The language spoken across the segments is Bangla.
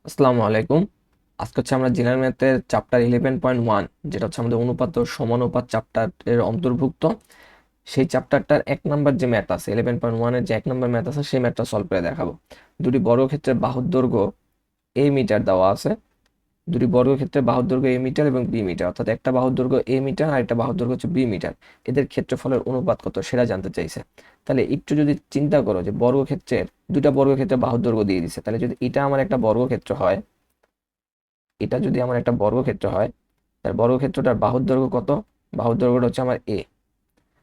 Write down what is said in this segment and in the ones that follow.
আসসালামু আলাইকুম। আজকে হচ্ছে আমরা জেনারেল ম্যাথের চ্যাপ্টার 11.1, যেটা হচ্ছে আমাদের অনুপাত ও সমানুপাত চ্যাপ্টারের অন্তর্ভুক্ত। সেই চ্যাপ্টারটার 1 নম্বর যে ম্যাথ আছে, 11.1-এর যে 1 নম্বর ম্যাথ আছে, সেই ম্যাথটা সলভ করে দেখাবো। দুটি বর্গক্ষেত্রের বাহুর দৈর্ঘ্য a মিটার দেওয়া আছে। দুটি বর্গক্ষেত্রের বাহুর দৈর্ঘ্য a মিটার এবং b মিটার, অর্থাৎ একটা বাহুর দৈর্ঘ্য a মিটার আর একটা বাহুর দৈর্ঘ্য হচ্ছে b মিটার। এদের ক্ষেত্রফলের অনুপাত কত সেটা জানতে চাইছে। তাহলে একটু যদি চিন্তা করো যে বর্গক্ষেত্রের দুটা বর্গক্ষেত্রের বাহুর দৈর্ঘ্য দিয়ে দিছে, তাহলে যদি এটা আমার একটা বর্গক্ষেত্র হয়, এটা যদি আমার একটা বর্গক্ষেত্র হয়, তার বর্গক্ষেত্রটার বাহুর দৈর্ঘ্য কত? বাহুর দৈর্ঘ্যটা হচ্ছে আমার এ।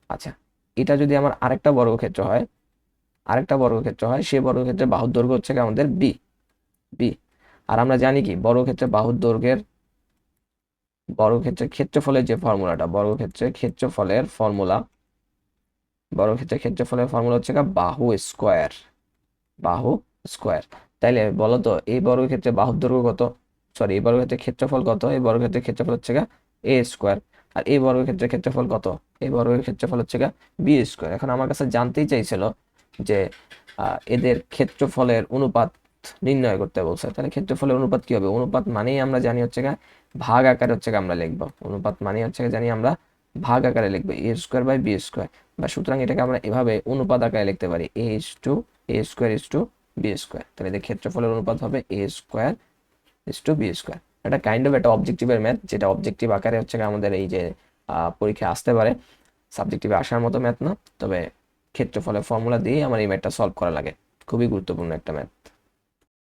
আচ্ছা, এটা যদি আমার আরেকটা বর্গক্ষেত্র হয়, সেই বর্গক্ষেত্রের বাহুর দৈর্ঘ্য হচ্ছে গিয়ে আমাদের বি। বি। আর আমরা জানি কি বর্গক্ষেত্রের বাহুর দৈর্ঘ্যের বর্গক্ষেত্রের ক্ষেত্রফলের যে ফর্মুলাটা, বর্গক্ষেত্রের ক্ষেত্রফলের ফর্মুলা হচ্ছে গিয়ে বাহু স্কোয়ার। বাহু স্কোয়ার। তাইলে বলো তো এই বর্গক্ষেত্রের বাহুর দৈর্ঘ্য কত? সরি, এই বর্গক্ষেত্রের ক্ষেত্রফল কত? এই বর্গক্ষেত্রের ক্ষেত্রফল হচ্ছে গা এ স্কোয়ার। আর এই বর্গক্ষেত্রের ক্ষেত্রফল কত? এই বর্গের ক্ষেত্রফল হচ্ছে গা বি স্কোয়ার। এখন আমার কাছে জানতেই চাইছিল যে এদের ক্ষেত্রফলের অনুপাত নির্ণয় করতে বলছে। তাহলে ক্ষেত্রফলের অনুপাত কি হবে? অনুপাত মানেই আমরা জানি হচ্ছে গা ভাগ আকারে হচ্ছে গা আমরা লিখবো। অনুপাত মানেই হচ্ছে গা জানি আমরা ভাগ আকারে লিখবো, a square by b square. বা সুতরাং এটাকে আমরা এভাবে অনুপাত আকারে লিখতে পারি, a is to a square is to b square. তাহলে এদের ক্ষেত্রফলের অনুপাত হবে a square is to b square. এটা কাইন্ড অফ একটা অবজেক্টিভের ম্যাথ, যেটা অবজেক্টিভ আকারে হচ্ছে গিয়ে আমাদের এই যে পরীক্ষায় আসতে পারে। সাবজেক্টিভে আসার মতো ম্যাথ না, তবে ক্ষেত্রফলের ফর্মুলা দিয়েই আমার এই ম্যাথটা সলভ করা লাগে। খুবই গুরুত্বপূর্ণ একটা ম্যাথ।